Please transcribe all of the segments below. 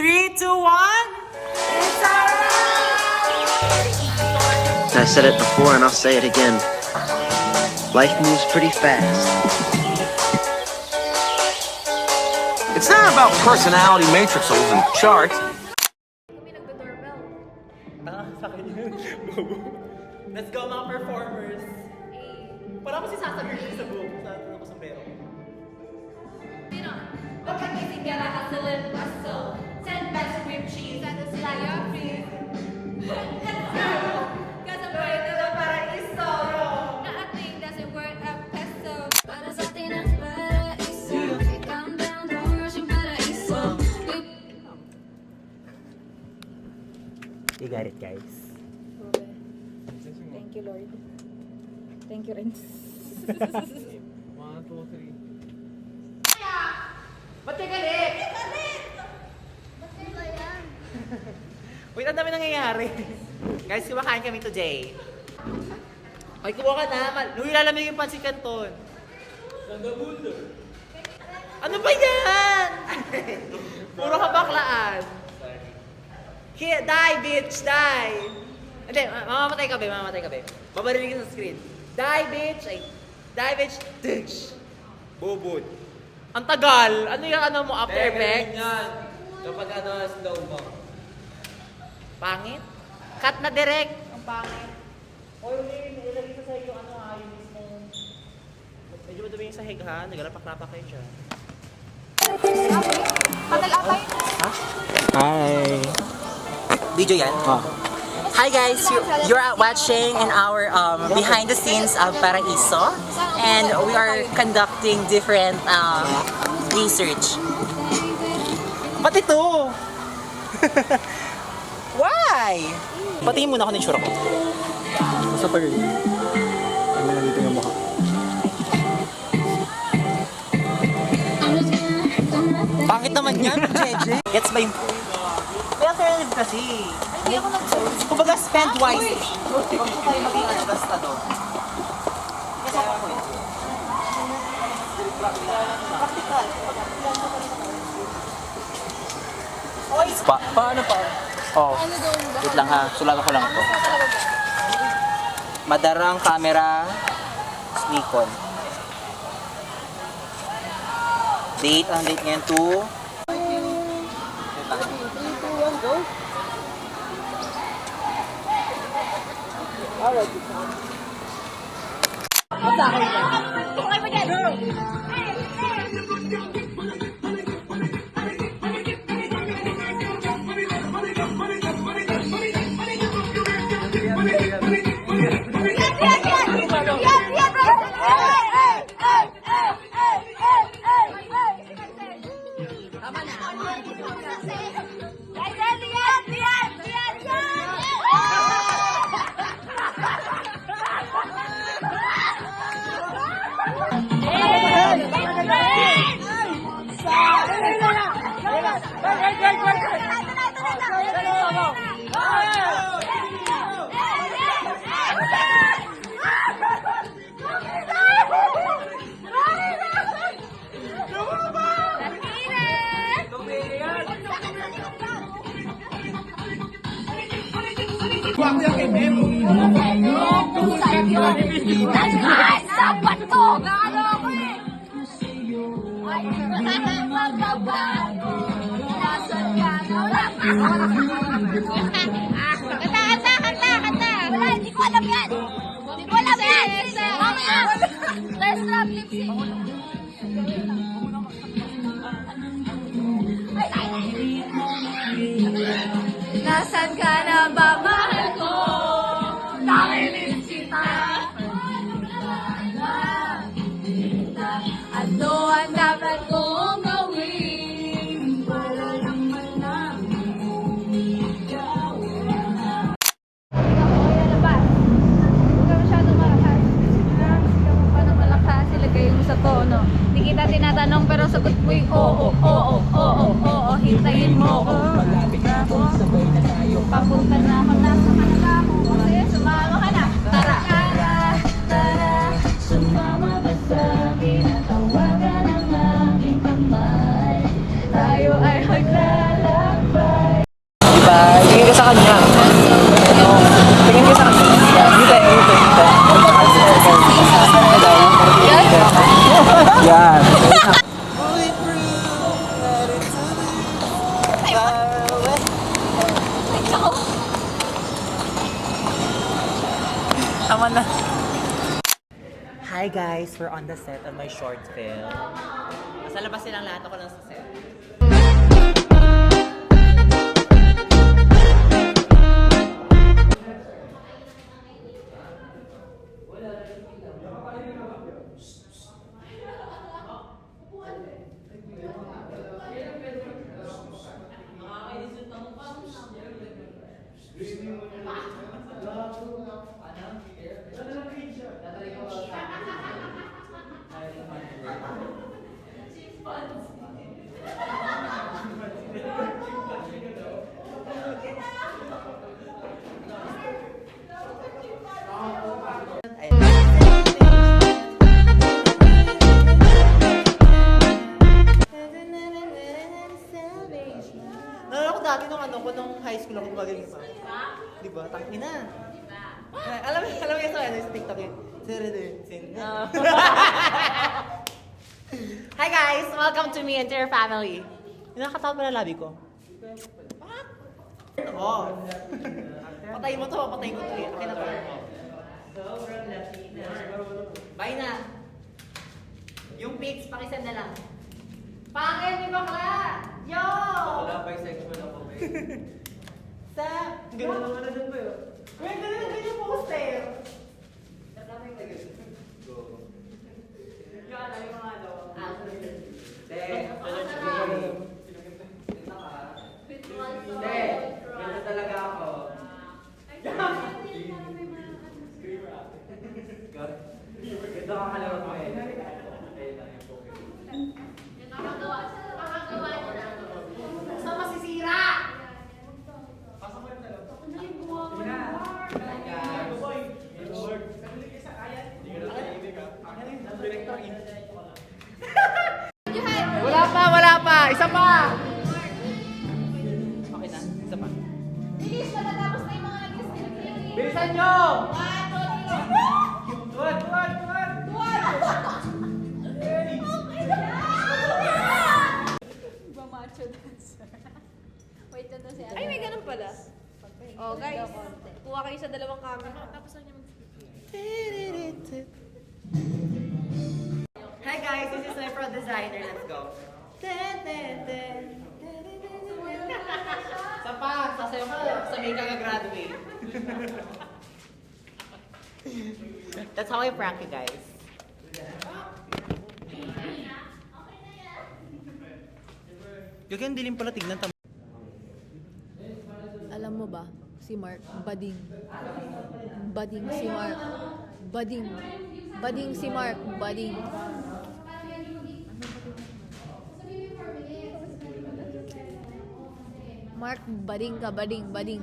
3, 2, 1. It's alright! I said it before and I'll say it again. Life moves pretty fast. It's not about personality matrices and charts. Let's go mga performers. Parang kasi sasabihin sa buhok. Saan ako sa pero? Bakit may sigara hustle hustle? 10 bags of cream cheese and a slice of beef. Kasabay na ng paraiso. Na ating doesn't worth a peso. Para sa atin ang paraiso. Calm down, don't rush yung paraiso. You got it, guys. Thank you, Lord. Thank you, Renz. 1, 2, 3. Ba't ka galit? Ba't kayo ba yan? Wait, ang dami nangyayari. Guys, kumakain kami today. Ay, kuha ka na. Nung ilalamig yung pansit canton. Ano ba yan? Puro kabaklaan. Die, bitch, die. Hindi, mamamatay ka ba? Babarinig ka sa screen. Die, bitch. Ay, die, bitch. Ditch. Bubud. Ang tagal. Ano yung ano mo, after effects? Kapag slow mo. Pangit? Cut na direct. Ang pangit. Oy, ilagay ko sa iyo ano yung mismong... Medyo madumi yung sahig ha. Nagalapak-lapak kayo dyan. Patalakay. Hi. Video yan? Hi guys, you're watching in our behind the scenes of Paraiso, and we are conducting different research. Ba't ito? Why? Patingin muna ako ng tsura ko. Sa pa rin. Ano na dito yung mukha? Pangit naman yan, Jeje. Gets ba yung... May alternative kasi. Hindi ako nag-choose. Kumbaga spend wisely. Huwag po tayo maging gastador. Kasi ako po yun. Practical. Paano pa? Oh, Ano daw ba? wait lang ha. Sulatan ko lang to. Madarang camera, Nikon. Date, ang date ngayon 2. Tukay mo dyan! Sapat to! Gaano ako eh! Ay, magbabago. Nasaan ka na? Wala Kanta! Wala, hindi ko alam yan! Hindi ko alam yan! Mamaya! Let's rap lip sync! Nasaan ka na ba, mahal ko? Nakilig kita. Ano ang dapat kong gawin para naman lang ikaw? Huwag ka masyadong malakas. Sigaw mo pa na malakas. Ilagay mo sa tono. Hindi kita tinatanong pero sagot mo yung oo. Hintayin mo ko. Papunta na ako, nasa kanila ako. Kasi sumama ka na. Tara! Sumama ba sa akin at tawagan ang aking kamay? Tayo ay maglalakbay. sa kanya. Tingin ka sa kanya. Dito. Yan. Tama na. Hi guys, we're on the set of my short film. Nasa labas silang lahat, ako lang sa set. Nalala ko dati nung high school ako magaling pa. Di ba? Tangina. Alam mo yung sa TikTok yun. Hi guys! Welcome to me and to your family. Nakakatawa pala labi ko. Oo. Patayin mo to eh. Okay na to. Bye na. Yung pics, pakisend na lang. Pangit ni bakla! Yo! Wala bisexual ako, babe. Sa... Ganun naman na dun ba yun? Wait, ganun yung poster. Yung mga ano. Ganda talaga ako. Ganda ka kalaro mo eh. Gusto masisira! Wala pa! Isa pa! Okay na? Isa pa. Bilis, matatapos na yung mga nag-screen. Bilisan nyo! Tuwad! Macho dancer. Wait, ito si Ay, may ganun pala. Oh, guys. Kuha kayo sa dalawang camera. Tapos na niya Hi guys, this is my pro designer. Let's go. Sa pa, sasayaw ko sa may kagagraduate. That's how I prank you guys. Yung dilim pala tignan tam. Alam mo ba, si Mark, bading. Bading si Mark. Bading. Bading si Mark, bading. Mark, bading ka, bading, bading.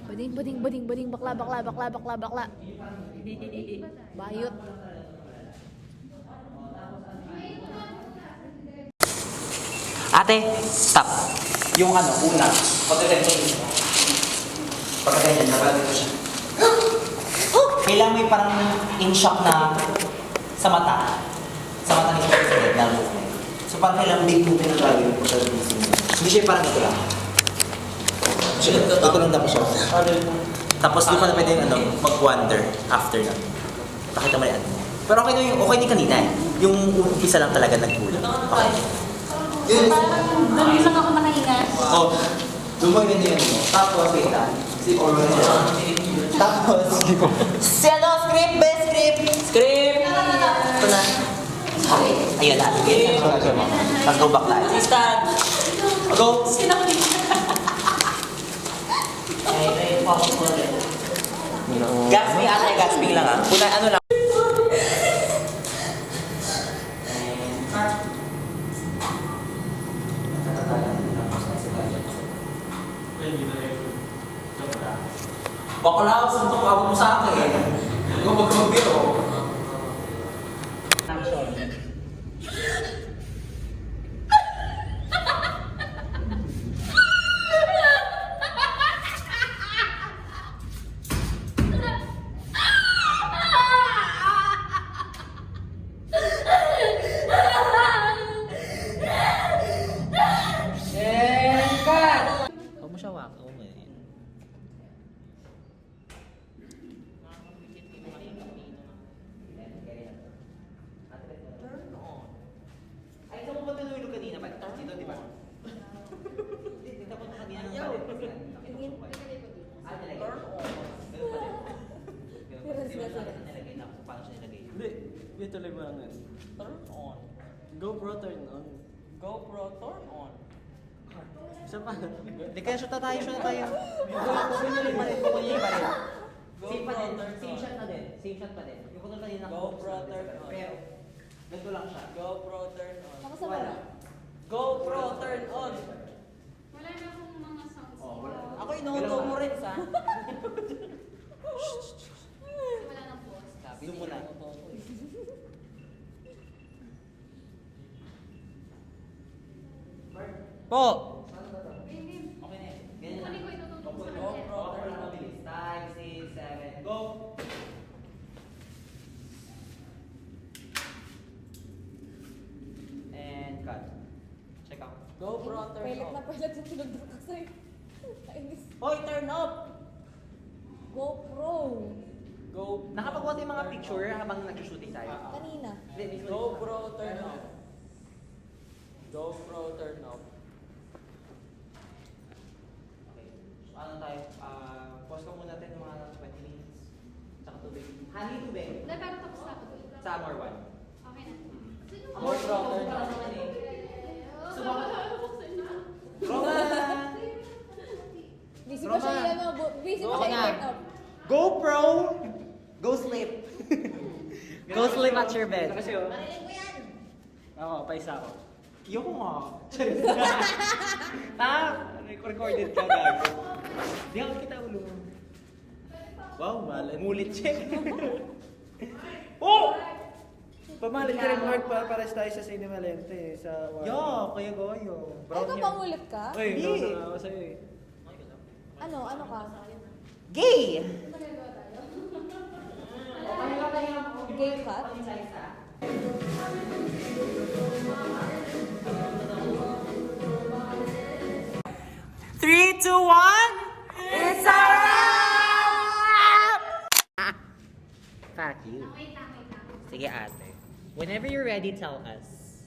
Bading, bading, bading, bading, bakla, bakla, bakla, bakla, bakla. Bayot. Ate, stop. Yung una, pagkaganyan mo. Pagkaganyan, nabalagay ko siya. Kailangan may parang in-shock na sa mata. Sa mata ni President na movement. So parang kailangan big movement na gagawin yung pagkaganyan. Hindi siya parang ito lang. Ito lang tapos siya. Tapos di pa na pwede mag-wonder after na. Pakita mo yan. Pero okay din kanina eh. Yung umpisa lang talaga nagkulang. Okay. Doon lang ako makahinga. Oh, lumagyan din mo. Tapos, wait lang. Tapos, hello, script, best script. Script! Ito na. Ayun na. Tapos go back tayo. Stand. Go. Gasping ata, gasping lang ah. Kuna, ano lang. Bakla, suntok ako mo sa akin. Huwag mo magkabiro. Ituloy mo lang yan. Turn on. GoPro turn on. GoPro, turn on. Isa pa. Hindi kaya shoot na tayo. Kukunin niyo yung palit. Same pa din. Same shot na din. Same shot pa din. Yung putol kanina. GoPro, turn on. Pero, ganito lang siya. GoPro, turn on. Ako sa baba. GoPro, turn on. Wala na akong mga sounds. Ako inuuto mo rin, sa? Wala nang pause. Zoom mo na. Po! Okay na yan. Ganyan lang. Kunin ko itutulong sa GoPro, kanya. turn on, mabilis. 5, 6, 7, go! And cut. Check out. GoPro, turn Pilit na off. pilit yung tinugtog ko sa'yo. Kainis. Hoy, turn off! GoPro. Go. Nakapagawa tayo mga picture habang nag-shooting tayo. Kanina. Hindi, mismo. GoPro turn off. GoPro turn off. Okay. So, ano tayo? Pause ko muna natin ng mga 20 minutes. Tsaka tubig. Honey tubig. Hindi, pero tapos na ako. Sa more one. Okay na. Sino ba? More turn off. Roman! Busy pa siya Roman. yan, no? Busy pa Okay siya na. i-turn up. GoPro! Go sleep! Go sleep at your bed. Kasi oh. Ako, paisa ako. Yung nga. Recorded ka gago. Di ako kita ulo mo. Wow, malit. Umulit siya. Oh! Pamalit ka rin, Mark, para tayo sa Cinema Lente. Sa Yo, kaya goyo. Ay, ikaw pangulit ka? Uy, Hindi. gawin na ako sa'yo eh. Ano ka? Gay! Gay cut? Three, two, one. It's a wrap! Fuck you. Wait lang. Sige ate. Whenever you're ready, tell us.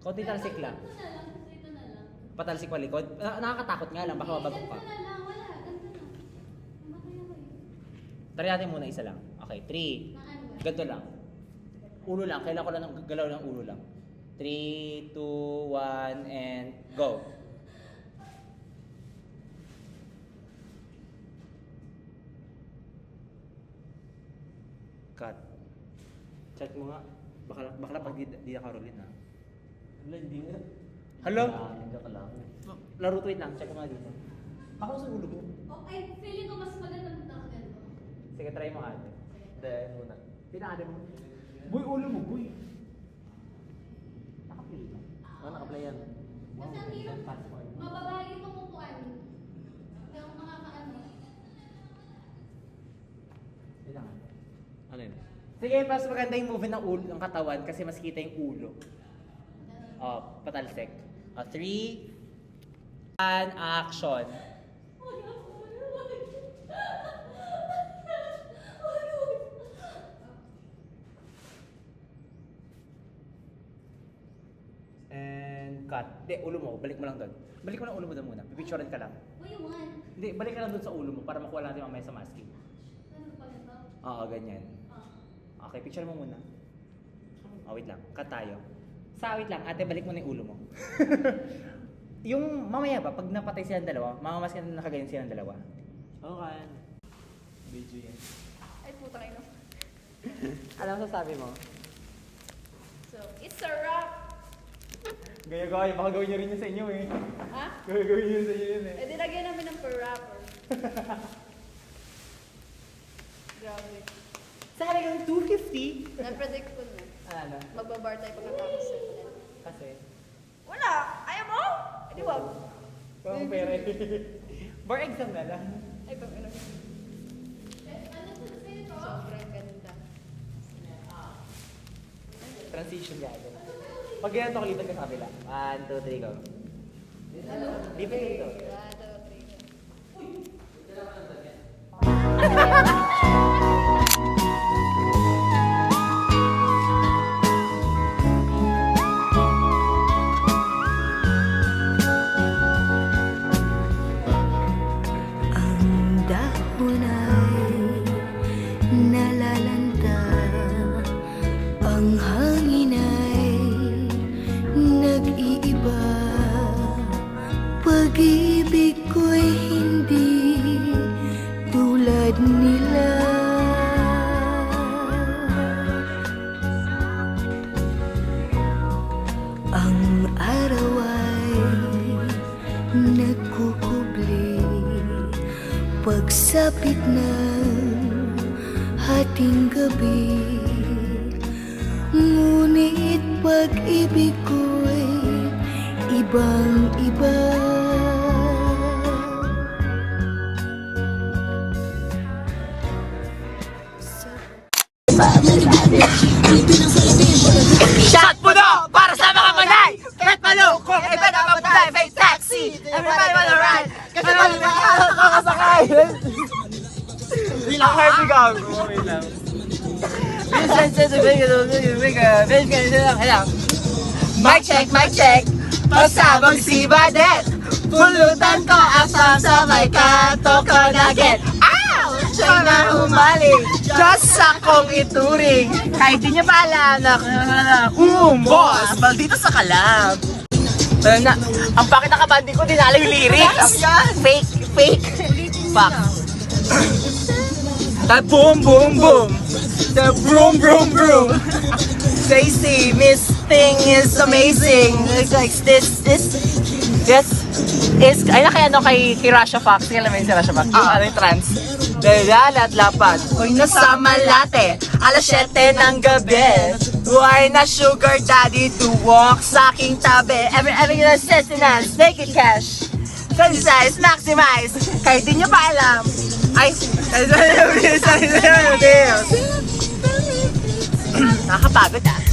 Konti talsik lang. Ito na lang. Ito na lang. Patalsik pa likod. Nakakatakot nga lang, baka mabagok ka. Ito na lang. Wala. Ganito na. Matay ako eh. Try natin muna isa lang. Okay, 3. Na ano ba? Ganito lang. Ulo lang. Kailangan ko lang ng galaw ng ulo lang. 3, 2, 1, and go. Cut. Chat mo nga. Bakla pag di nakarulin ha. Wala, hindi nga. Hello? Hindi ka lang. Laro tweet lang. Check ko nga dito. Ako sa ulo mo. Oh, ay, feeling ko mas maganda ng ganito. Sige, try mo ate. Hindi, muna. Pinakade mo. Boy, ulo mo, boy. Nakapili mo. Oh, nakaplay yan. Kasi ang hirap, mababa itong upuan. Hindi ako makakaano. Kailangan. Ano yun? Sige, mas maganda yung movement ng ulo, ng katawan kasi mas kita yung ulo. Patalsik. 3, 1, action. And cut. Hindi, ulo mo. Balik mo lang doon. Balik mo lang ulo mo doon muna. Pipicturean ka lang. Uy, one. Hindi, balik ka lang doon sa ulo mo para makuha natin mamaya sa masking. Ano pa ganito? Oo, ganyan. Ah. Okay, picture mo muna. Wait lang. Cut tayo. Wait lang. Ate, balik mo na yung ulo mo. Yung mamaya ba, pag napatay silang dalawa, mamamaskin na nakaganyan silang dalawa. Okay. Video yan. Ay, puta kayo. Alam mo sasabi mo? So, it's a wrap. Gaya-gaya, baka gawin niyo rin yun sa inyo eh. Ha? Gawin niyo sa inyo yun eh. Eh, dilagyan namin ng per-wrapper. Grabe. Sa halagang 250. Na-predict ko na. Ano? Magbabar tayo pagkatapos sa Kasi? Wala! Ayaw mo? Eh, di wag. Parang pera eh. Bar exam na lang. Ay, pag ano. Ano to sa ito? Sobrang ganda. Transition gagawin. Pag ganyan to, kalipat ka sa kabila. 1, 2, 3, go. Ano? Lipat ka dito. 'Ang dahon ay Ang araw ay nagkukubli pagsapit ng hating gabi. Ngunit pag-ibig ko'y ibang-iba. Shot puno para sa mga manay! Kahit malo kung iba na mapatay, may taxi! Everybody wanna ride! Kasi malo na kakasakay! Ang hard ni Gago, wait lang. Mic check! Pagsabang si Badet! Pulutan ko asam sa may kanto ko nugget! Ow! Siya'y na humali! Diyos akong ituring! Kahit di niya pa alam na boss! Maldito sa kalab! Ang bakit nakabandi ko, dinala yung lyrics! Fake! Fuck! The boom! The broom! Stacy, Miss Thing is amazing! Like this is, ay na kaya ano kay Rasha Fox, alam mo yun si Rasha Fox, ano yung trans. Dalala at lapad, ko'y nasa Malate, alas 7 ng gabi. Why na sugar daddy to walk sa aking tabi? Every na sustenance, make it cash. Size, maximize, kahit di nyo pa alam. Ay, nakakapagod ah.